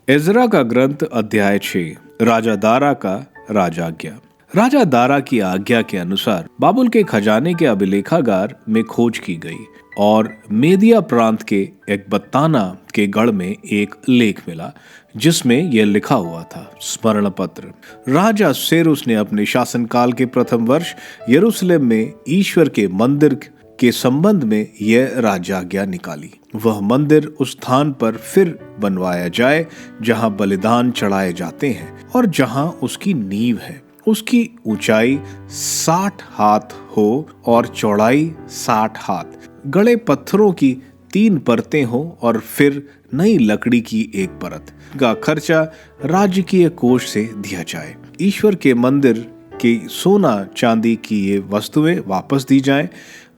Ezra का ग्रंथ अध्याय 6। राजा दारा का राजाज्ञा। राजा दारा की आज्ञा के अनुसार बाबुल के खजाने के अभिलेखागार में खोज की गई और मेदिया प्रांत के एकबत्ताना के गढ़ में एक लेख मिला जिसमें यह लिखा हुआ था। स्मरण पत्र। राजा सेरुस ने अपने शासनकाल के प्रथम वर्ष यरूशलेम में ईश्वर के मंदिर के संबंध में यह राजाज्ञा निकाली। वह मंदिर उस स्थान पर फिर बनवाया जाए जहां बलिदान चढ़ाए जाते हैं और जहां उसकी नींव है। उसकी ऊंचाई 60 हाथ हो और चौड़ाई 60 हाथ। गड़े पत्थरों की 3 परतें हो और फिर नई लकड़ी की एक परत का खर्चा राजकीय कोष से दिया जाए। ईश्वर के मंदिर की सोना चांदी की ये वस्तुएं वापस दी जाएं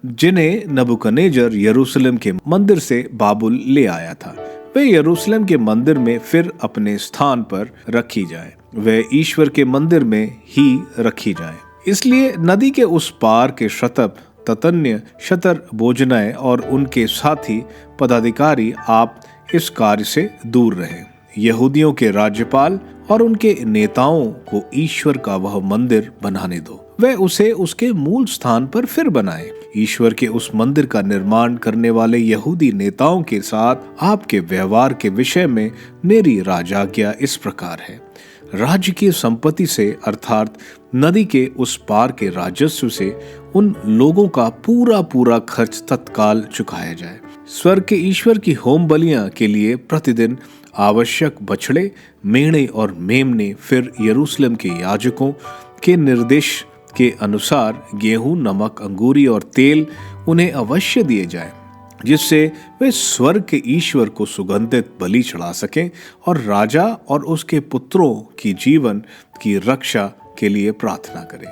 जिन्हें नबूकदनेस्सर यरूशलेम के मंदिर से बाबुल ले आया था। वे यरूशलेम के मंदिर में फिर अपने स्थान पर रखी जाए। वे ईश्वर के मंदिर में ही रखी जाए। इसलिए नदी के उस पार के शतप, ततन्य, शतर बोजनय और उनके साथी पदाधिकारी आप इस कार्य से दूर रहे। यहूदियों के राज्यपाल और उनके नेताओं को ईश्वर का वह मंदिर बनाने दो। वे उसे उसके मूल स्थान पर फिर बनाए। ईश्वर के उस मंदिर का निर्माण करने वाले यहूदी नेताओं के साथ आपके व्यवहार के विषय में मेरी राजाज्ञा इस प्रकार है। राज्य की संपत्ति से अर्थात नदी के उस पार के राजस्व से उन लोगों का पूरा खर्च तत्काल चुकाया जाए। स्वर्ग के ईश्वर की होम बलियां के लिए प्रतिदिन आवश्यक बछड़े, मेढ़े और मेमने फिर यरूशलेम के याजकों के निर्देश के अनुसार गेहूं, नमक, अंगूरी और तेल उन्हें अवश्य दिए जाएं, जिससे वे स्वर्ग के ईश्वर को सुगंधित बलि चढ़ा सकें और राजा और उसके पुत्रों की जीवन की रक्षा के लिए प्रार्थना करें।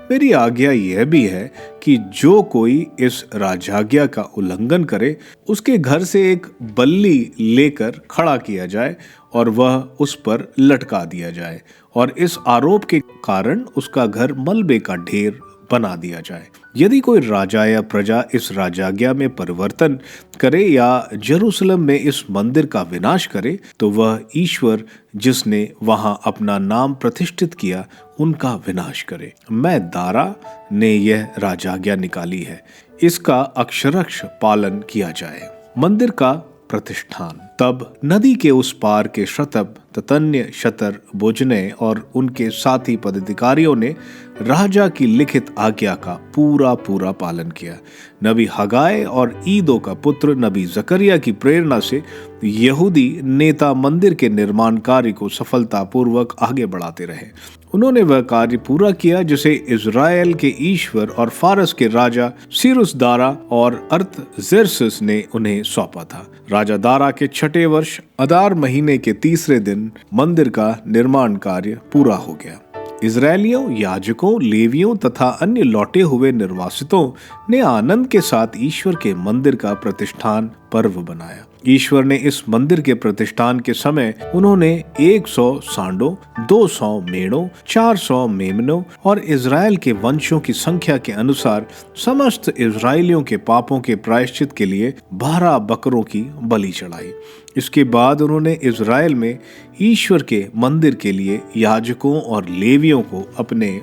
मेरी आज्ञा यह भी है कि जो कोई इस राजाज्ञा का उल्लंघन करे उसके घर से एक बल्ली लेकर खड़ा किया जाए और वह उस पर लटका दिया जाए और इस आरोप के कारण उसका घर मलबे का ढेर बना दिया जाए। यदि कोई राजा या प्रजा इस राजाज्ञा में परिवर्तन करे या यरूशलेम में इस मंदिर का विनाश करे तो वह ईश्वर जिसने वहां अपना नाम प्रतिष्ठित किया उनका विनाश करे। मैं दारा ने यह राजाज्ञा निकाली है, इसका अक्षरश पालन किया जाए। मंदिर का प्रतिष्ठान। तब नदी के उस पार के शतप, ततन्य, शतर बोजनय और उनके साथी पदाधिकारियों ने राजा की लिखित आज्ञा का पूरा पालन किया। नबी हगाय और ईदो का पुत्र नबी जकरिया की प्रेरणा से यहूदी नेता मंदिर के निर्माण कार्य को सफलतापूर्वक आगे बढ़ाते रहे। उन्होंने वह कार्य पूरा किया जिसे इज़राइल के ईश्वर और फारस के राजा सीरुस दारा और अर्थजेर्सस ने उन्हें सौंपा था। राजा दारा के 6ठे वर्ष अदार महीने के 3रे दिन मंदिर का निर्माण कार्य पूरा हो गया। इजरायलियों, याजकों, लेवियों तथा अन्य लौटे हुए निर्वासितों ने आनंद के साथ ईश्वर के मंदिर का प्रतिष्ठान पर्व बनाया। ईश्वर ने इस मंदिर के प्रतिष्ठान के समय उन्होंने 100 सांडों, 200 मेढ़ों, 400 मेमनों और इज़राइल के वंशों की संख्या के अनुसार समस्त इज़राइलियों के पापों के प्रायश्चित के लिए 12 बकरों की बलि चढ़ाई। इसके बाद उन्होंने इज़राइल में ईश्वर के मंदिर के लिए याजकों और लेवियों को अपने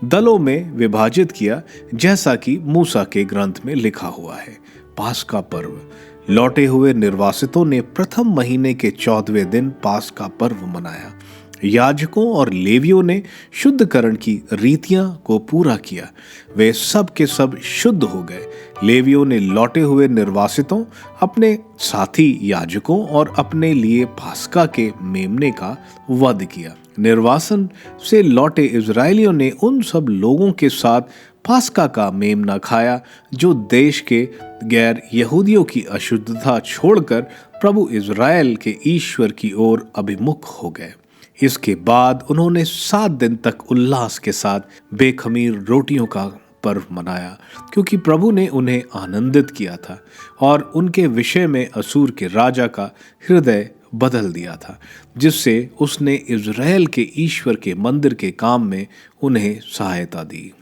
दलों में विभाजित किया, जैसा कि मूसा के ग्रंथ में लिखा हुआ है। पास्का पर्व। लौटे हुए निर्वासितों ने प्रथम महीने के 14वें दिन पास्का पर्व मनाया। याजकों और लेवियों ने शुद्धकरण की रीतियां को पूरा किया। वे सब के सब शुद्ध हो गए। लेवियों ने लौटे हुए निर्वासितों, अपने साथी याजकों और अपने लिए पास्का के मेमने का वध किया। निर्वासन से लौटे इजरायलियों ने उन सब लोगों के साथ पास्का का मेमना खाया जो देश के गैर यहूदियों की अशुद्धता छोड़कर प्रभु इज़राइल के ईश्वर की ओर अभिमुख हो गए। इसके बाद उन्होंने 7 दिन तक उल्लास के साथ बेखमीर रोटियों का पर्व मनाया, क्योंकि प्रभु ने उन्हें आनंदित किया था और उनके विषय में असूर के राजा का हृदय बदल दिया था, जिससे उसने इज़राइल के ईश्वर के मंदिर के काम में उन्हें सहायता दी।